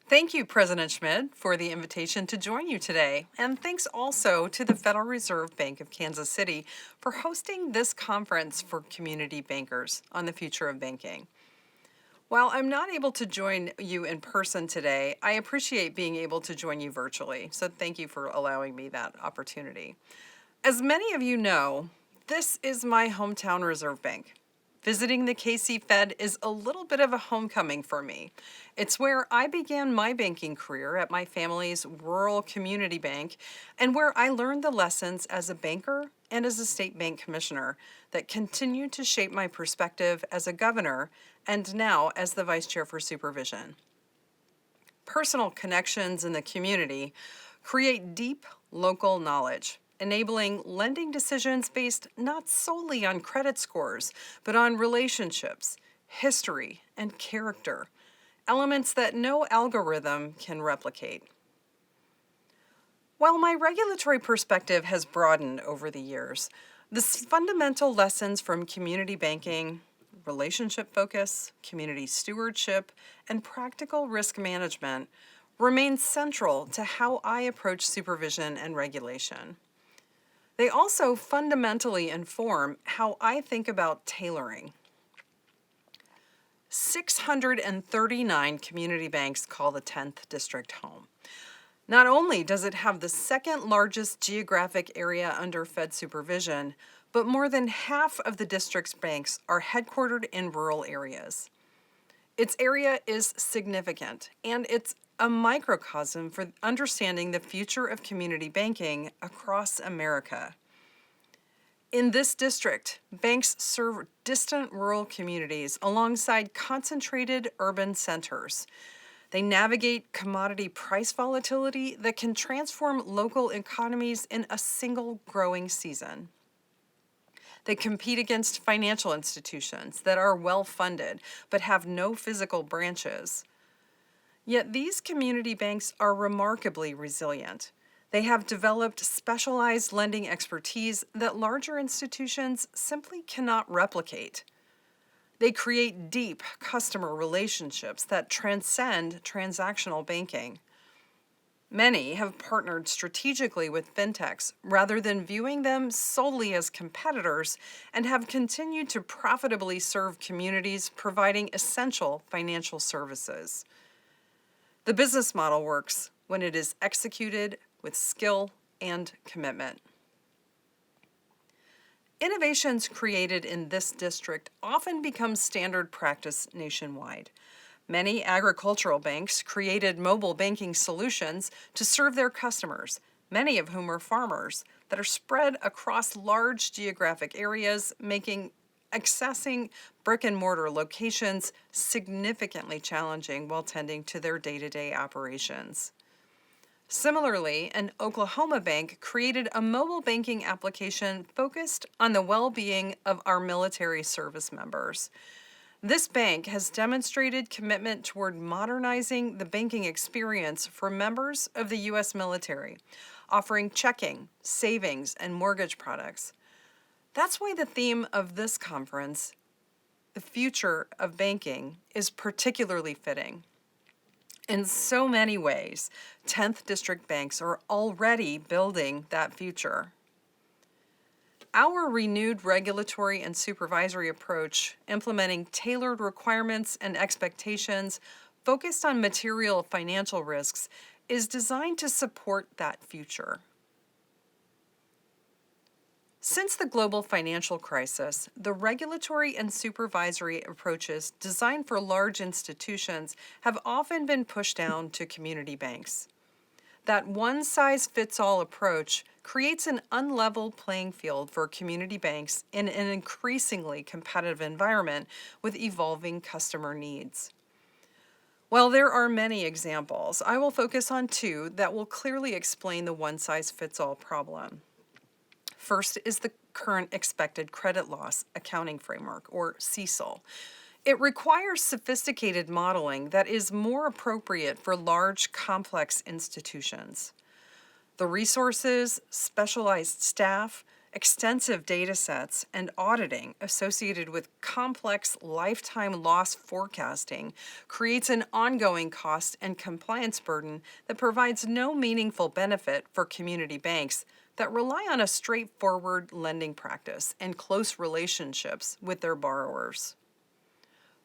Thank you, President Schmidt, for the invitation to join you today. And thanks also to the Federal Reserve Bank of Kansas City for hosting this conference for community bankers on the future of banking. While I'm not able to join you in person today, I appreciate being able to join you virtually. So thank you for allowing me that opportunity. As many of you know, this is my hometown Reserve Bank. Visiting the KC Fed is a little bit of a homecoming for me. It's where I began my banking career at my family's rural community bank and where I learned the lessons as a banker and as a state bank commissioner that continue to shape my perspective as a governor and now as the vice chair for supervision. Personal connections in the community create deep local knowledge, enabling lending decisions based not solely on credit scores, but on relationships, history, and character, elements that no algorithm can replicate. While my regulatory perspective has broadened over the years, the fundamental lessons from community banking, relationship focus, community stewardship, and practical risk management remain central to how I approach supervision and regulation. They also fundamentally inform how I think about tailoring. 639 community banks call the 10th district home. Not only does it have the second largest geographic area under Fed supervision, but more than half of the district's banks are headquartered in rural areas. Its area is significant, and it's a microcosm for understanding the future of community banking across America. In this district, banks serve distant rural communities alongside concentrated urban centers. They navigate commodity price volatility that can transform local economies in a single growing season. They compete against financial institutions that are well-funded but have no physical branches. Yet these community banks are remarkably resilient. They have developed specialized lending expertise that larger institutions simply cannot replicate. They create deep customer relationships that transcend transactional banking. Many have partnered strategically with fintechs rather than viewing them solely as competitors and have continued to profitably serve communities providing essential financial services. The business model works when it is executed with skill and commitment. Innovations created in this district often become standard practice nationwide. Many agricultural banks created mobile banking solutions to serve their customers, many of whom are farmers, that are spread across large geographic areas, making accessing brick-and-mortar locations significantly challenging while tending to their day-to-day operations. Similarly, an Oklahoma bank created a mobile banking application focused on the well-being of our military service members. This bank has demonstrated commitment toward modernizing the banking experience for members of the U.S. military, offering checking, savings, and mortgage products. That's why the theme of this conference, the future of banking, is particularly fitting. In so many ways, 10th District banks are already building that future. Our renewed regulatory and supervisory approach, implementing tailored requirements and expectations focused on material financial risks, is designed to support that future. Since the global financial crisis, the regulatory and supervisory approaches designed for large institutions have often been pushed down to community banks. That one-size-fits-all approach creates an unlevel playing field for community banks in an increasingly competitive environment with evolving customer needs. While there are many examples, I will focus on two that will clearly explain the one-size-fits-all problem. First is the current expected credit loss accounting framework, or CECL. It requires sophisticated modeling that is more appropriate for large, complex institutions. The resources, specialized staff, Extensive data sets and auditing associated with complex lifetime loss forecasting creates an ongoing cost and compliance burden that provides no meaningful benefit for community banks that rely on a straightforward lending practice and close relationships with their borrowers.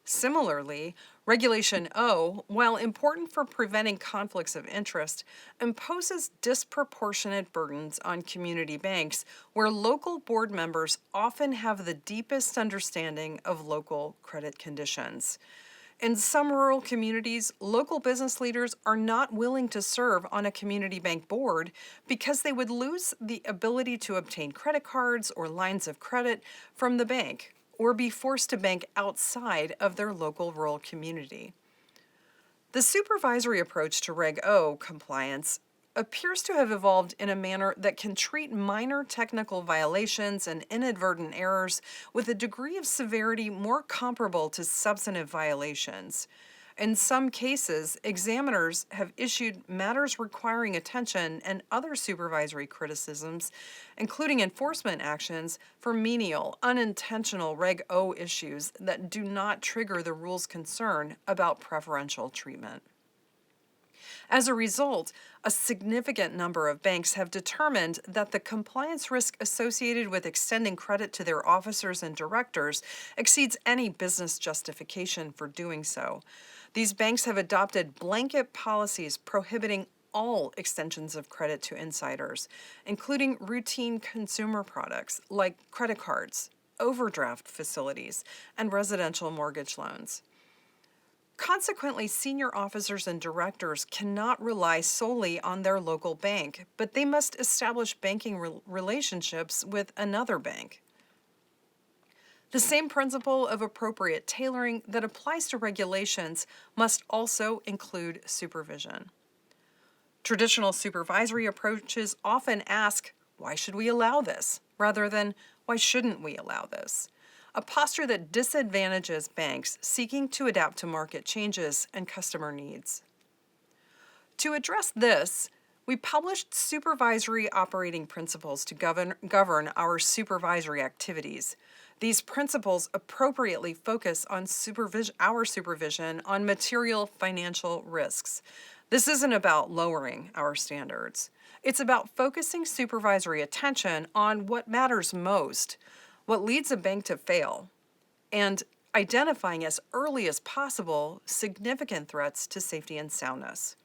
Similarly, Regulation O, while important for preventing conflicts of interest, imposes disproportionate burdens on community banks where local board members often have the deepest understanding of local credit conditions. In some rural communities, local business leaders are not willing to serve on a community bank board because they would lose the ability to obtain credit cards or lines of credit from the bank, or be forced to bank outside of their local rural community. The supervisory approach to Reg O compliance appears to have evolved in a manner that can treat minor technical violations and inadvertent errors with a degree of severity more comparable to substantive violations. In some cases, examiners have issued matters requiring attention and other supervisory criticisms, including enforcement actions for menial, unintentional Reg O issues that do not trigger the rule's concern about preferential treatment. As a result, a significant number of banks have determined that the compliance risk associated with extending credit to their officers and directors exceeds any business justification for doing so. These banks have adopted blanket policies prohibiting all extensions of credit to insiders, including routine consumer products like credit cards, overdraft facilities, and residential mortgage loans. Consequently, senior officers and directors cannot rely solely on their local bank, but they must establish banking relationships with another bank. The same principle of appropriate tailoring that applies to regulations must also include supervision. Traditional supervisory approaches often ask, why should we allow this, rather than why shouldn't we allow this? A posture that disadvantages banks seeking to adapt to market changes and customer needs. To address this, we published supervisory operating principles to govern our supervisory activities. These principles appropriately focus on our supervision on material financial risks. This isn't about lowering our standards. It's about focusing supervisory attention on what matters most, what leads a bank to fail, and identifying as early as possible significant threats to safety and soundness.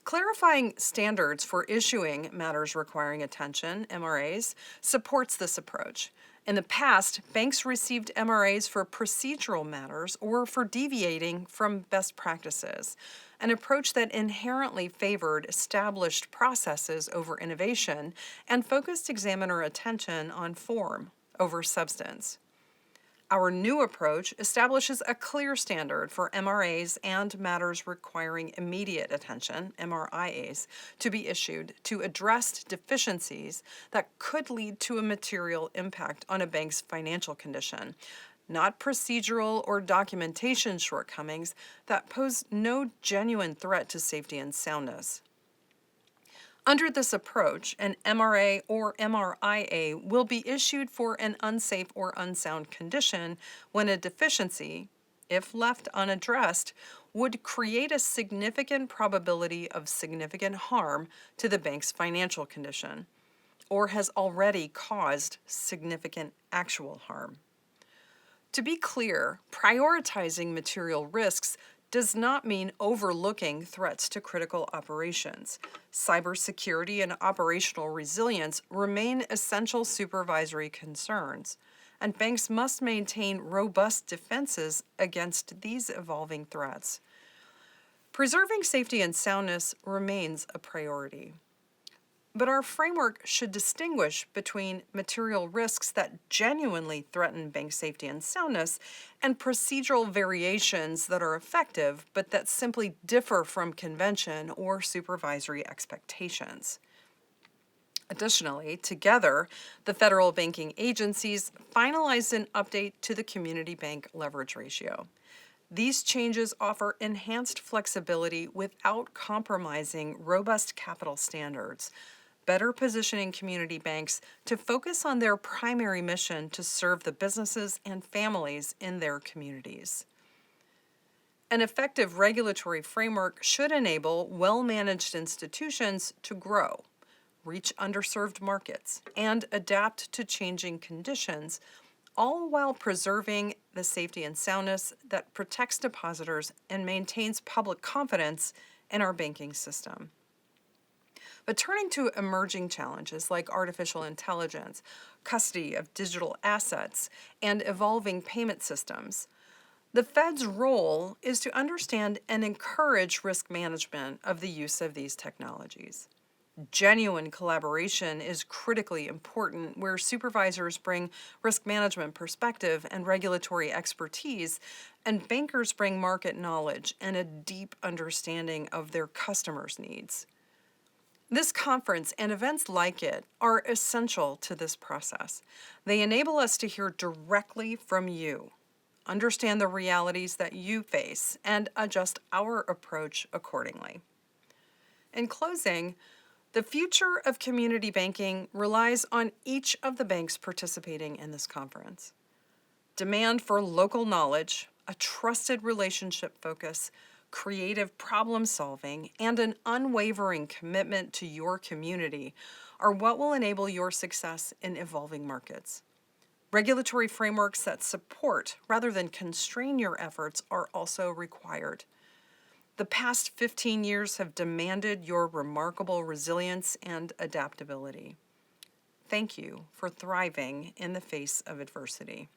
Clarifying standards for issuing matters requiring attention, MRAs, supports this approach. In the past, banks received MRAs for procedural matters or for deviating from best practices, an approach that inherently favored established processes over innovation and focused examiner attention on form over substance. Our new approach establishes a clear standard for MRAs and matters requiring immediate attention, MRIAs, to be issued to address deficiencies that could lead to a material impact on a bank's financial condition, not procedural or documentation shortcomings that pose no genuine threat to safety and soundness. Under this approach, an MRA or MRIA will be issued for an unsafe or unsound condition when a deficiency, if left unaddressed, would create a significant probability of significant harm to the bank's financial condition, or has already caused significant actual harm. To be clear, prioritizing material risks does not mean overlooking threats to critical operations. Cybersecurity and operational resilience remain essential supervisory concerns, and banks must maintain robust defenses against these evolving threats. Preserving safety and soundness remains a priority. But our framework should distinguish between material risks that genuinely threaten bank safety and soundness and procedural variations that are effective but that simply differ from convention or supervisory expectations. Additionally, together, the federal banking agencies finalized an update to the community bank leverage ratio. These changes offer enhanced flexibility without compromising robust capital standards. better positioning community banks to focus on their primary mission to serve the businesses and families in their communities. An effective regulatory framework should enable well-managed institutions to grow, reach underserved markets, and adapt to changing conditions, all while preserving the safety and soundness that protects depositors and maintains public confidence in our banking system. But turning to emerging challenges like artificial intelligence, custody of digital assets, and evolving payment systems, the Fed's role is to understand and encourage risk management of the use of these technologies. Genuine collaboration is critically important where supervisors bring risk management perspective and regulatory expertise, and bankers bring market knowledge and a deep understanding of their customers' needs. This conference and events like it are essential to this process. They enable us to hear directly from you, understand the realities that you face, and adjust our approach accordingly. In closing, the future of community banking relies on each of the banks participating in this conference. Demand for local knowledge, a trusted relationship focus, creative problem solving, and an unwavering commitment to your community are what will enable your success in evolving markets. Regulatory frameworks that support rather than constrain your efforts are also required. The past 15 years have demanded your remarkable resilience and adaptability. Thank you for thriving in the face of adversity.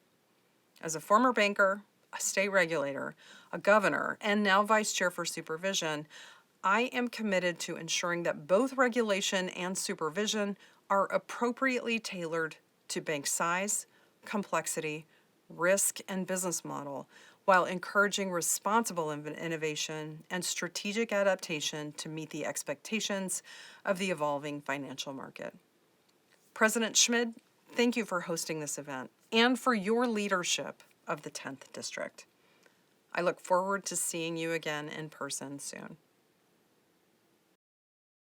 As a former banker, a state regulator, a governor, and now vice chair for supervision, I am committed to ensuring that both regulation and supervision are appropriately tailored to bank size, complexity, risk, and business model, while encouraging responsible innovation and strategic adaptation to meet the expectations of the evolving financial market. President Schmid, thank you for hosting this event and for your leadership of the 10th District. I look forward to seeing you again in person soon.